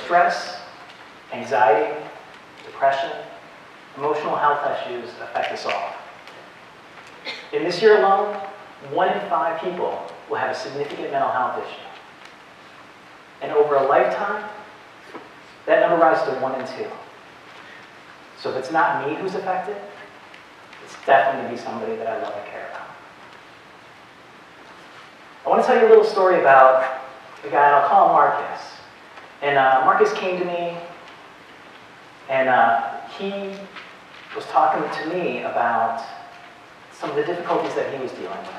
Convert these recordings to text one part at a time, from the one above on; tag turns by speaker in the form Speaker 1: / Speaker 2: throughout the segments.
Speaker 1: stress, anxiety, depression, emotional health issues affect us all. In this year alone, 1 in 5 people will have a significant mental health issue. And over a lifetime, that number rises to 1 in 2. So if it's not me who's affected, it's definitely going to be somebody that I love and care about. I want to tell you a little story about a guy, and I'll call him Marcus. And Marcus came to me, and he was talking to me about some of the difficulties that he was dealing with.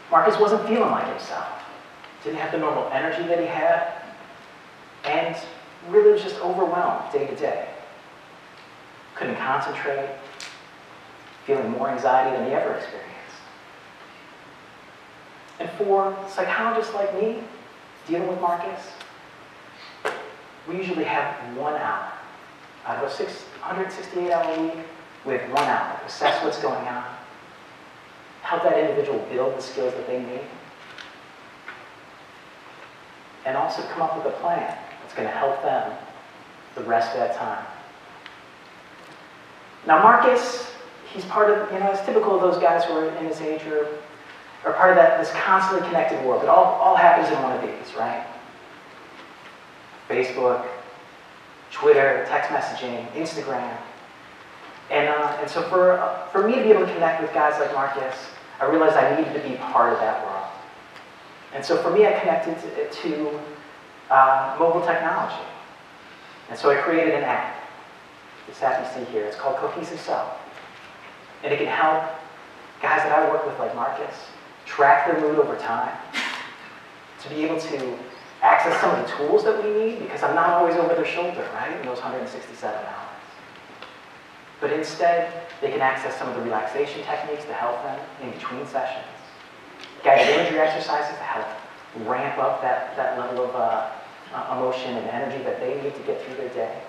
Speaker 1: Marcus wasn't feeling like himself. Didn't have the normal energy that he had, and really was just overwhelmed day to day. Couldn't concentrate, feeling more anxiety than he ever experienced. And for psychologists like me, dealing with Marcus, we usually have 1 hour. Out of a 168-hour week, we have 1 hour to assess what's going on, help that individual build the skills that they need, and also come up with a plan that's going to help them the rest of that time. Now Marcus, he's part of, it's typical of those guys who are in his age group, are part of this constantly connected world. It all happens in one of these, right? Facebook, Twitter, text messaging, Instagram. And so for me to be able to connect with guys like Marcus, I realized I needed to be part of that world. And so for me, I connected to mobile technology. And so I created an app. This app you see here, it's called CohesiveSelf. And it can help guys that I work with like Marcus track their mood over time, to be able to access some of the tools that we need, because I'm not always over their shoulder, right, in those 167 hours. But instead, they can access some of the relaxation techniques to help them in between sessions, guided imagery exercises to help ramp up that level of emotion and energy that they need to get through their day.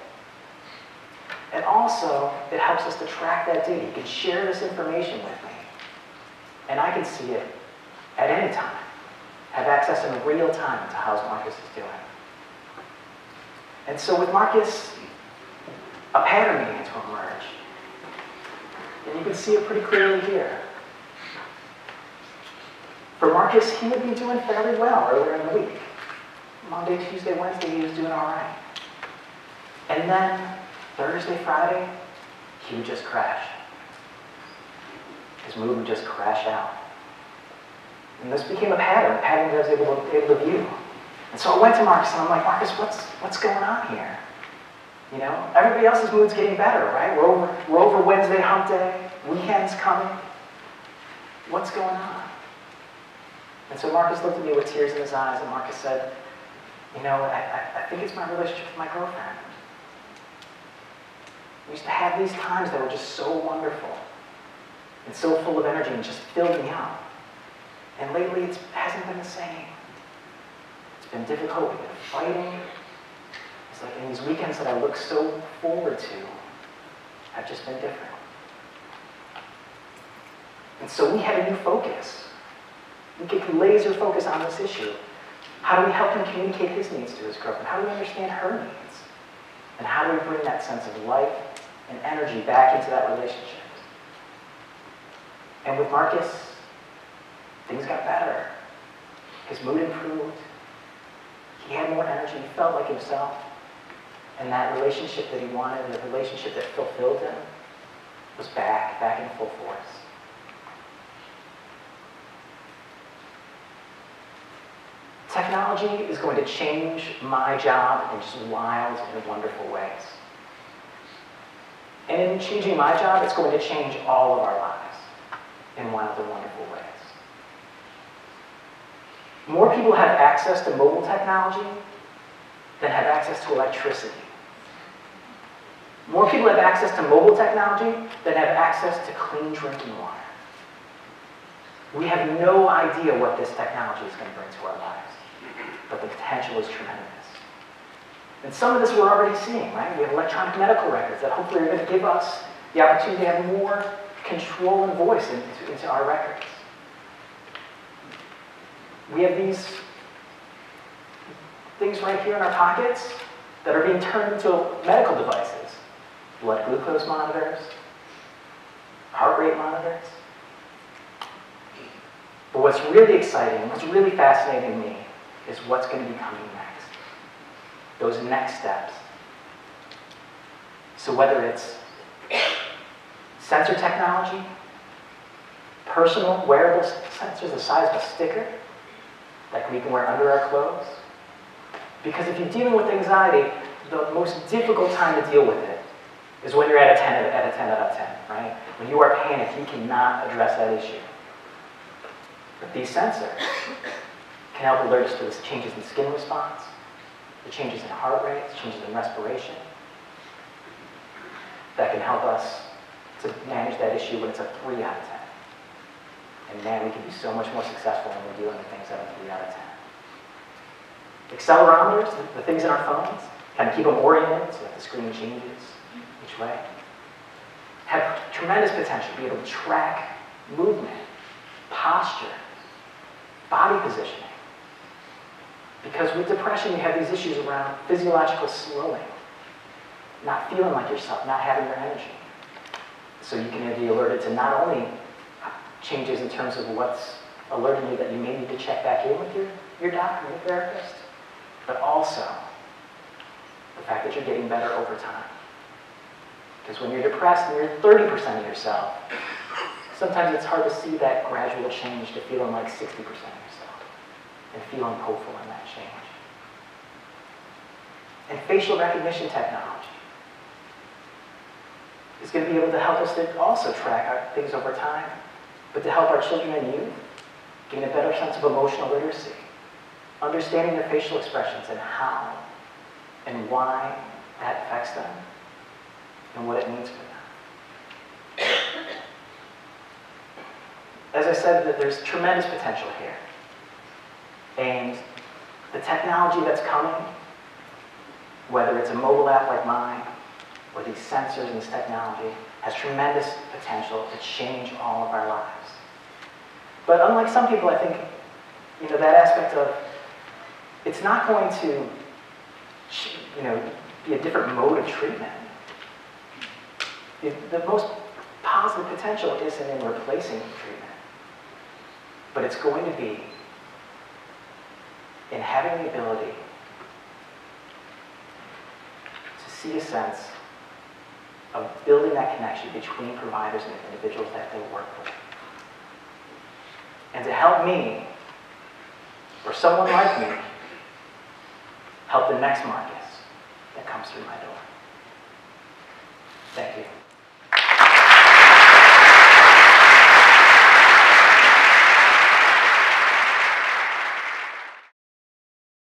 Speaker 1: And also, it helps us to track that data. You can share this information with me, and I can see it at any time, have access in real time to how Marcus is doing. And so with Marcus, a pattern began to emerge. And you can see it pretty clearly here. For Marcus, he would be doing fairly well earlier in the week. Monday, Tuesday, Wednesday, he was doing all right. And then Thursday, Friday, he would just crash. His mood would just crash out. And this became a pattern that I was able to view. And so I went to Marcus and I'm like, Marcus, what's going on here? Everybody else's mood's getting better, right? We're over Wednesday hump day, weekend's coming. What's going on? And so Marcus looked at me with tears in his eyes, and Marcus said, I think it's my relationship with my girlfriend. We used to have these times that were just so wonderful and so full of energy and just filled me up. And lately, it hasn't been the same. It's been difficult. We've been fighting. It's like in these weekends that I look so forward to have just been different. And so we had a new focus. We could laser focus on this issue. How do we help him communicate his needs to his girlfriend? How do we understand her needs? And how do we bring that sense of life and energy back into that relationship? And with Marcus, things got better. His mood improved. He had more energy. He felt like himself. And that relationship that he wanted, the relationship that fulfilled him, was back in full force. Technology is going to change my job in just wild and wonderful ways. And in changing my job, it's going to change all of our lives in wild and wonderful ways. More people have access to mobile technology than have access to electricity. More people have access to mobile technology than have access to clean drinking water. We have no idea what this technology is going to bring to our lives, but the potential is tremendous. And some of this we're already seeing, right? We have electronic medical records that hopefully are going to give us the opportunity to have more control and voice into our records. We have these things right here in our pockets that are being turned into medical devices. Blood glucose monitors, heart rate monitors. But what's really exciting, what's really fascinating me, is what's going to be coming next. Those next steps. So whether it's sensor technology, personal wearable sensors the size of a sticker that we can wear under our clothes. Because if you're dealing with anxiety, the most difficult time to deal with it is when you're at a 10 out of 10, right? When you are panicked, you cannot address that issue. But these sensors can help alert us to the changes in skin response, the changes in heart rates, changes in respiration. That can help us to manage that issue when it's a 3 out of 10. And man, we can be so much more successful when we're dealing with things that are 3 out of 10. Accelerometers, the things in our phones, kind of keep them oriented so that the screen changes each way. Have tremendous potential to be able to track movement, posture, body positioning. Because with depression, you have these issues around physiological slowing, not feeling like yourself, not having your energy. So you can be alerted to not only changes in terms of what's alerting you that you may need to check back in with your doctor, your therapist, but also the fact that you're getting better over time. Because when you're depressed and you're 30% of yourself, sometimes it's hard to see that gradual change to feeling like 60% of yourself and feeling hopeful in that change. And facial recognition technology is going to be able to help us to also track our things over time, but to help our children and youth gain a better sense of emotional literacy, understanding their facial expressions and how and why that affects them and what it means for them. As I said, that there's tremendous potential here. And the technology that's coming, whether it's a mobile app like mine, or these sensors and this technology, has tremendous potential to change all of our lives. But unlike some people, I think, that aspect of, it's not going to, be a different mode of treatment. The most positive potential isn't in replacing treatment, but it's going to be in having the ability to see a sense of building that connection between providers and individuals that they work with. And to help me, or someone like me, help the next Marcus that comes through my door. Thank you.